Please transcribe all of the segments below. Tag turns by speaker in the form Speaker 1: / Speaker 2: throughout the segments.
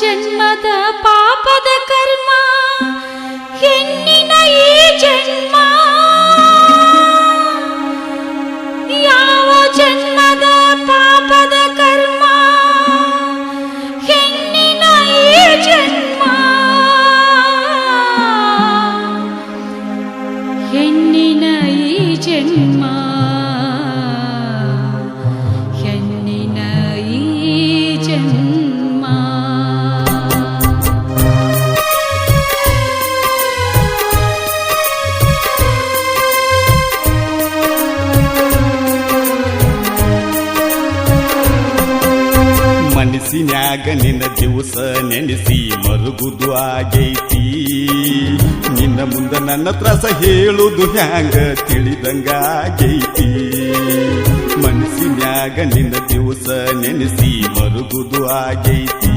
Speaker 1: ಜನ್ಮದ ಪಾಪದ ಕರ್ಮ ಹೆಣ್ಣಿನ ಈ ಜನ್ಮ, ಯಾವ ಜನ್ಮದ ಪಾಪದ ಕರ್ಮ ಹೆಣ್ಣಿನ ಈ ಜನ್ಮ, ಹೆಣ್ಣಿನ ಈ ಜನ್ಮ, ಹೆಣ್ಣಿನ ಈ ಜನ್ಮ.
Speaker 2: ಮನಸ್ಸಿನ್ಯಾಗ ನಿನ್ನ ದಿವಸ ನೆನೆಸಿ ಮರುಗುದು ಆಗೈತಿ, ನಿನ್ನ ಮುಂದ ನನ್ನ ತ್ರಾಸ ಹೇಳುದು ಹ್ಯಾಂಗ ತಿಳಿದಂಗಾಗೈತಿ. ಮನಸ್ಸಿನ್ಯಾಗ ನಿನ್ನ ದಿವಸ ನೆನೆಸಿ ಮರುಗುದು ಆಗೈತಿ,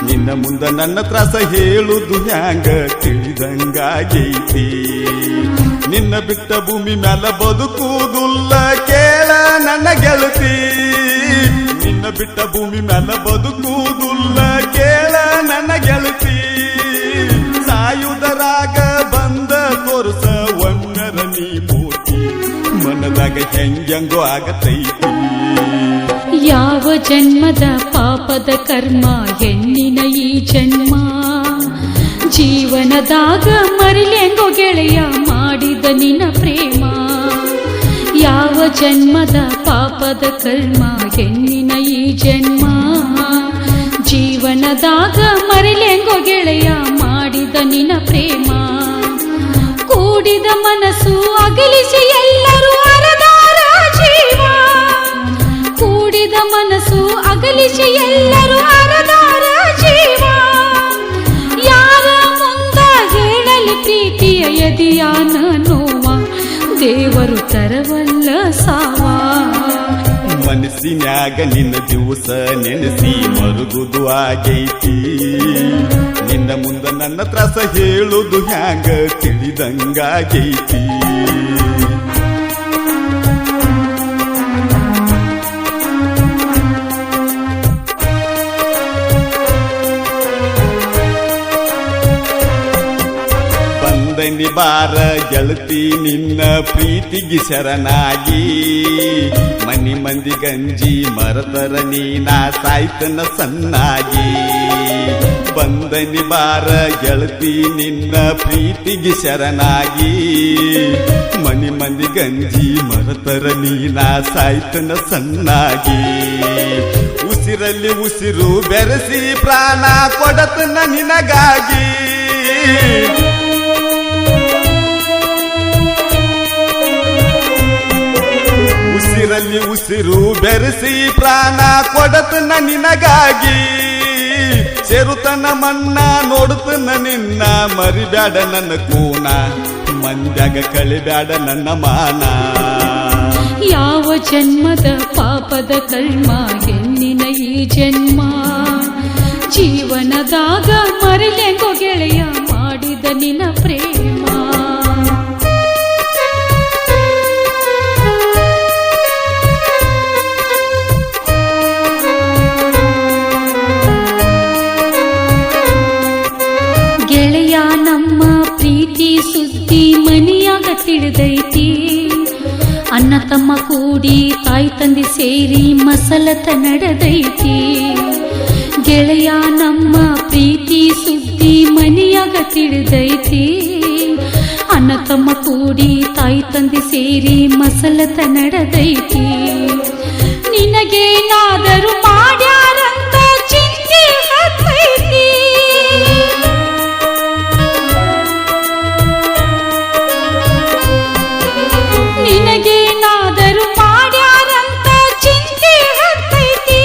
Speaker 2: ನಿನ್ನ ಮುಂದ ನನ್ನ ತ್ರಾಸ ಹೇಳುದು ಹ್ಯಾಂಗ ತಿಳಿದಂಗಾಗೈತಿ. ನಿನ್ನ ಬಿಟ್ಟ ಭೂಮಿ ಮ್ಯಾಲ ಬದುಕುವುದಿಲ್ಲ ಕೇಳ ನನ್ನ ಗೆಳತಿ, ನಿನ್ನ ಬಿಟ್ಟ ಭೂಮಿ ಮ್ಯಾಲ ಬದುಕುವುದಿಲ್ಲ ಕೇಳ ನನ್ನ ಗೆಳತಿ. ಸಾಯುವುದರಾಗ ಬಂದ ತೋರ್ಸ ಒಮ್ಮೆರ ನೀ ಮೂರ್ತಿ, ಮನದಾಗ ಹೆಂಗೋ ಆಗತೈತಿ.
Speaker 1: ಯಾವ ಜನ್ಮದ ಪಾಪದ ಕರ್ಮ ಹೆಣ್ಣಿನ ಈ ಜನ್ಮ, ಜೀವನದಾಗ ಮರಿಲೆಂಗೋ ಗೆಳೆಯ ಮಾಡಿದ ನಿನ್ನ ಪ್ರೇಮ. ಯಾವ ಜನ್ಮದ ಪಾಪದ ಕರ್ಮ ಹೆಣ್ಣಿನ ಈ ಜನ್ಮ, ಜೀವನದಾಗ ಮರಿಲೆಂಗೋ ಗೆಳೆಯ ಮಾಡಿದ ನಿನ್ನ ಪ್ರೇಮ. ಕೂಡಿದ ಮನಸ್ಸು ಅಗಲಿಸಿ ಎಲ್ಲರೂ ಅರದಾರ ಜೀವ, ಕೂಡಿದ ಮನಸ್ಸು ಅಗಲಿಸಿ ಎಲ್ಲರೂ ಅರದಾರ ಜೀವ. ಯಾರ ಮುಂದ ಹೇಳಲಿ ಪ್ರೀತಿಯ ಎದೆಯಾನ ನೋವ, ದೇವರು ತರವಲ್ಲ ಸಾವ.
Speaker 2: ಮನಸ್ಸಿನ್ಯಾಗ ನಿನ್ನ ದಿವಸ ನೆನೆಸಿ ಮರುಗುದು ಆಗೈತಿ, ನಿನ್ನ ಮುಂದ ನನ್ನ ತ್ರಾಸ ಹೇಳುದು ಹ್ಯಾಂಗ ತಿಳಿದಂಗಾಗೈತಿ. ಬಂದನಿ ಬಾರ ಗೆಳತಿ ನಿನ್ನ ಪ್ರೀತಿಗೆ ಶರಣಾಗಿ, ಮನಿ ಮಂದಿ ಗಂಜಿ ಮರತರ ನೀನ ಸಾಯ್ತನ ಸನ್ನಾಗಿ. ಬಂದನಿ ಬಾರ ಗೆಳತಿ ನಿನ್ನ ಪ್ರೀತಿಗೆ ಶರಣಾಗಿ, ಮನಿ ಮಂದಿ ಗಂಜಿ ಮರತರ ನೀನ ಸಾಯ್ತನ ಸನ್ನಾಗಿ. ಉಸಿರಲ್ಲಿ ಉಸಿರು ಬೆರೆಸಿ ಪ್ರಾಣ ಕೊಡತನ ನಿನಗಾಗಿ, ಉಸಿರಲ್ಲಿ ಉಸಿರು ಬೆರೆಸಿ ಪ್ರಾಣ ಕೊಡತನ ನಿನಗಾಗಿ. ಸೇರುತನ ಮನ್ನ ನೋಡುತ್ತನ ನಿನ್ನ ಮರಿಬ್ಯಾಡ ನನ್ನ ಕೂನ, ಮಂದ್ಯಾಗ ಕಳಿಬ್ಯಾಡ ನನ್ನ ಮಾನ.
Speaker 1: ಯಾವ ಜನ್ಮದ ಪಾಪದ ಕರ್ಮ ಹೆಣ್ಣಿನ ಈ ಜನ್ಮ, ಜೀವನದಾಗ ಮರಿಲೆಂಗೋ ಗೆಳೆಯ ಮಾಡಿದ ನಿನ್ನ ಪ್ರೇಮ. ಗೆಳೆಯ ನಮ್ಮ ಪ್ರೀತಿ ಸುದ್ದಿ ಮನೆಯಾಗ ತಿಳಿದೈತಿ, ಅಣ್ಣ ತಮ್ಮ ಕೂಡಿ ತಾಯಿ ತಂದೆ ಸೇರಿ ಮಸಲತ ನಡೆದೈತಿ. ಗೆಳೆಯ ನಮ್ಮ ಪ್ರೀತಿ ಸುದ್ದಿ ಮನೆಯಾಗ ತಿಳಿದೈತಿ, ಅಣ್ಣ ತಮ್ಮ ಕೂಡಿ ತಾಯಿ ತಂದೆ ಸೇರಿ ಮಸಲತ ನಡೆದೈತಿ. ನಿನಗೇನಾದರೂ ಮಾಡ್ಯಾರಂತ ಚಿಂತೆ ಹತ್ತೈತಿ, ನಿನಗೇನಾದರೂ ಮಾಡ್ಯಾರಂತ ಚಿಂತೆ ಹತ್ತೈತಿ.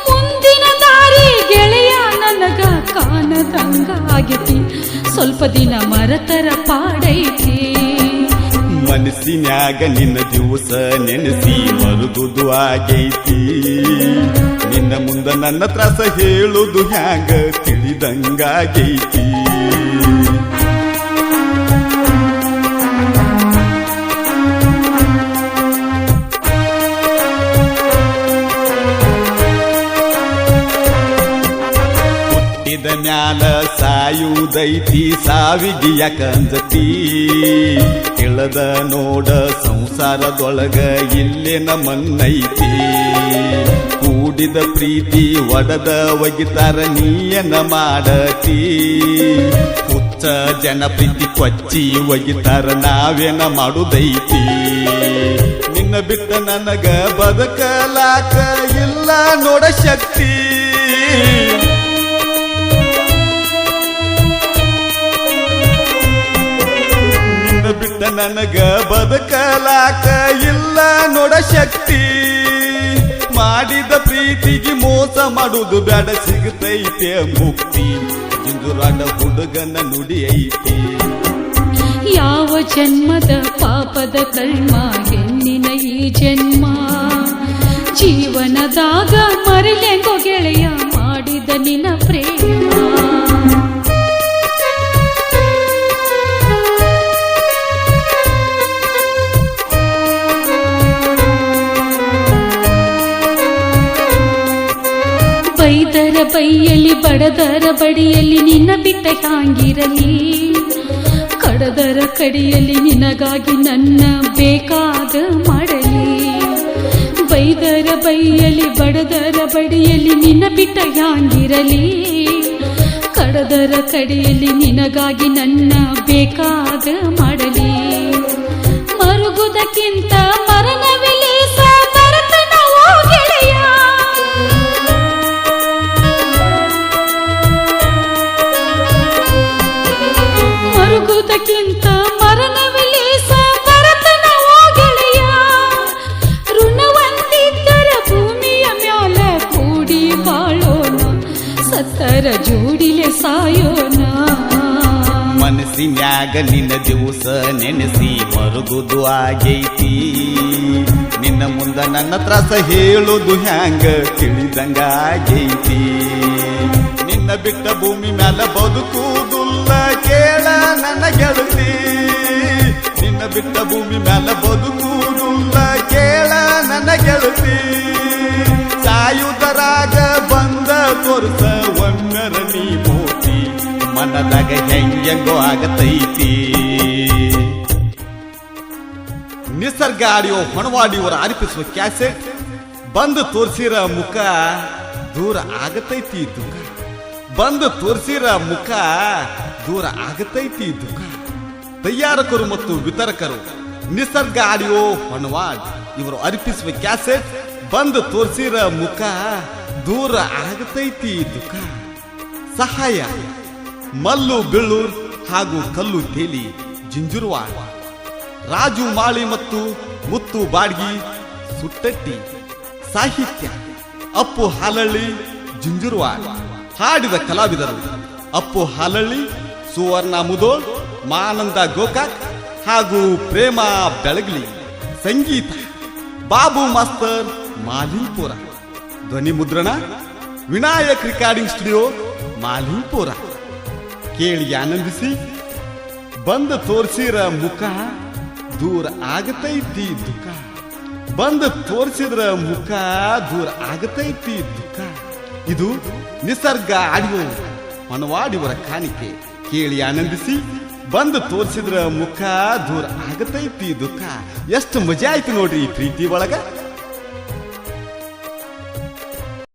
Speaker 1: ಮುಂದಿನ ದಾರಿ ಗೆಳೆಯ ನನಗ ಕಾಣದಂಗಾಗೈತಿ, ಸ್ವಲ್ಪ ದಿನ ಮರತರ ಪಾಡೈತಿ.
Speaker 2: ಮನಸ್ಸಿನ್ಯಾಗ ನಿನ್ನ ದಿವಸ ನೆನೆಸಿ ಮರುಗುದು ಆಗೈತಿ, ನಿನ್ನ ಮುಂದ ನನ್ನ ತ್ರಾಸ ಹೇಳುದು ಹ್ಯಾಂಗ ತಿಳಿದಂಗಾಗೈತಿ. ಮ್ಯಾಲ ಸಾಯುವುದೈತಿ ಸಾವಿಗೆ ಯಾಕಂಜತಿ ಇಳದ ನೋಡ ಸಂಸಾರದೊಳಗ ಇಲ್ಲೇನ ಮನ್ನೈತಿ ಕೂಡಿದ ಪ್ರೀತಿ ಒಡದ ಒಗಿತಾರ ನೀಯನ ಮಾಡತಿ ಹುಚ್ಚ ಜನ ಪ್ರೀತಿ ಕೊಚ್ಚಿ ಒಗಿತಾರ ನಾವೇನ ಮಾಡುದೈತಿ ನಿನ್ನ ಬಿಟ್ಟ ನನಗ ಬದುಕಲಾಕ ಇಲ್ಲ ನೋಡ ಶಕ್ತಿ ನಿನ್ನ ಬಿಟ್ಟ ನನಗ ಬದುಕಲಾಕ ಇಲ್ಲ ನೋಡ ಶಕ್ತಿ ಮಾಡಿದ ಪ್ರೀತಿಗೆ ಮೋಸ ಮಾಡುವುದು ಬ್ಯಾಡ ಸಿಗತೈತೆ ಮುಕ್ತಿ ಜಿಂಜುರಾಡ ಹುಡುಗನ ನುಡಿ ಐತಿ
Speaker 1: ಯಾವ ಜನ್ಮದ ಪಾಪದ ಕರ್ಮ ಹೆಣ್ಣಿನ ಈ ಜನ್ಮ ಜೀವನದಾಗ ಮರಲೆಂಗೋ ಗೆಳೆಯ ಮಾಡಿದ ನಿನ್ನ ಪ್ರೇಮ ಬೈದರ ಬೈಯಲಿ ಬಡದರ ಬಡಿಯಲ್ಲಿ ನಿನ್ನ ಬಿಟ್ಟ ಹ್ಯಾಂಗಿರಲಿ ಕಡದರ ಕಡಿಯಲ್ಲಿ ನಿನಗಾಗಿ ನನ್ನ ಬೇಕಾದ ಮಾಡಲಿ ಬೈದರ ಬೈಯಲಿ ಬಡದರ ಬಡಿಯಲ್ಲಿ ನಿನ್ನ ಬಿಟ್ಟ ಹ್ಯಾಂಗಿರಲಿ ಕಡದರ ಕಡಿಯಲ್ಲಿ ನಿನಗಾಗಿ ನನ್ನ ಬೇಕಾದ ಮಾಡಲಿ ಮರುಗುವುದಕ್ಕಿಂತ ಮರಣವಿಲಿ ಬರತನವೋ ಗೆಳೆಯ ಮರುಗುವುದಕ್ಕಿಂತ ಮರಣವಿಲಿ ಬರತನವೋ ಗೆಳೆಯ ಋಣವಂತಿದ್ದರ ಭೂಮಿಯ ಮ್ಯಾಲ ಕೂಡಿ ಬಾಳೋಣ ಸತ್ತರ ಜೋಡಿಲೆ ಸಾಯೋಣ
Speaker 2: ಮನಸ್ಸಿನ್ಯಾಗ ನಿನ್ನ ದಿವಸ ನೆನೆಸಿ ಮರುಗುದು ಆಗೈತಿ ನಿನ್ನ ಮುಂದ ನನ್ನ ತ್ರಾಸ ಹೇಳುದು ಹ್ಯಾಂಗ ತಿಳಿದಂಗ ಆಗೈತಿ ನಿನ್ನ ಬಿಟ್ಟ ಭೂಮಿ ಮ್ಯಾಲ ಬದುಕುವುದಿಲ್ಲ ಕೇಳ ನನ್ನ ಗೆಳತಿ ನಿನ್ನ ಬಿಟ್ಟ ಭೂಮಿ ಮ್ಯಾಲ ಬದುಕುವುದಿಲ್ಲ ಕೇಳ ನನ್ನ ಗೆಳತಿ ಸಾಯುವುದರಾಗ ಬಂದ ತೋರ್ಸ ಒಮ್ಮೆರ ನೀ ಮೋತಿ ಮನದಾಗ ಹೆಂಗೆಂಗೋ ಆಗತೈತಿ ನಿಸರ್ಗ ಆಡಿಯೋ ಹೊಣವಾಡಿಯವರ ಆರಿಪಿಸುವ ಕ್ಯಾಸೆಟ್ ಬಂದು ತೋರ್ಸಿರ ಮುಖ ದೂರ ಆಗತೈತಿ ದುಃಖ ಬಂದು ತೋರ್ಸಿರ ಮುಖ ದೂರ ಆಗತೈತಿ ದುಃಖ ತಯಾರಕರು ಮತ್ತು ವಿತರಕರು ನಿಸರ್ಗ ಆಡಿಯೋ ಹೊಣವಾಡ್ ಇವರು ಅರ್ಪಿಸುವ ಕ್ಯಾಸೆಟ್ ಬಂದು ತೋರ್ಸಿರ ಮುಖ ದೂರ ಆಗತೈತಿ ದುಃಖ ಸಹಾಯ ಮಲ್ಲು ಬೀಳೂರ್ ಹಾಗೂ ಕಲ್ಲು ತೇಲಿ ಜಿಂಜುರವಾಡ ರಾಜು ಮಾಳಿ ಮತ್ತು ಮುತ್ತು ಬಾಡ್ಗಿ ಸುಟ್ಟಟ್ಟಿ ಸಾಹಿತ್ಯ ಅಪ್ಪು ಹಾಲಳ್ಳಿ ಜಿಂಜುರವಾಡ ಹಾಡಿದ ಕಲಾವಿದರು ಅಪ್ಪು ಹಾಲಳ್ಳಿ ಸುವರ್ಣ ಮುದೋಳ್ ಮಾನಂದ ಗೋಕಾಕ್ ಹಾಗೂ ಪ್ರೇಮ ಬೆಳಗ್ಲಿ ಸಂಗೀತ ಬಾಬು ಮಾಸ್ತರ್ ಮಾಲಿಂಪುರ ಧ್ವನಿ ಮುದ್ರಣ ವಿನಾಯಕ್ ರೆಕಾರ್ಡಿಂಗ್ ಸ್ಟುಡಿಯೋ ಮಾಲಿಂಪುರ ಕೇಳಿ ಆನಂದಿಸಿ ಬಂದು ತೋರ್ಸಿರ ಮುಖ ದೂರ ಆಗತೈತಿ ದುಃಖ ಬಂದು ತೋರಿಸಿದ್ರ ಮುಖ ದೂರ ಆಗತೈತಿ ದುಃಖ ಇದು ನಿಸರ್ಗ ಆಡಿಯೋ ಮನವಾಡಿವರ ಕಾಣಿಕೆ ಕೇಳಿ ಆನಂದಿಸಿ ಬಂದು ತೋರಿಸಿದ್ರ ಮುಖ ದೂರ ಆಗತೈತಿ ದುಃಖ ಎಷ್ಟು ಮಜಾ ಆಯ್ತು ನೋಡ್ರಿ ಈ ಪ್ರೀತಿ ಒಳಗ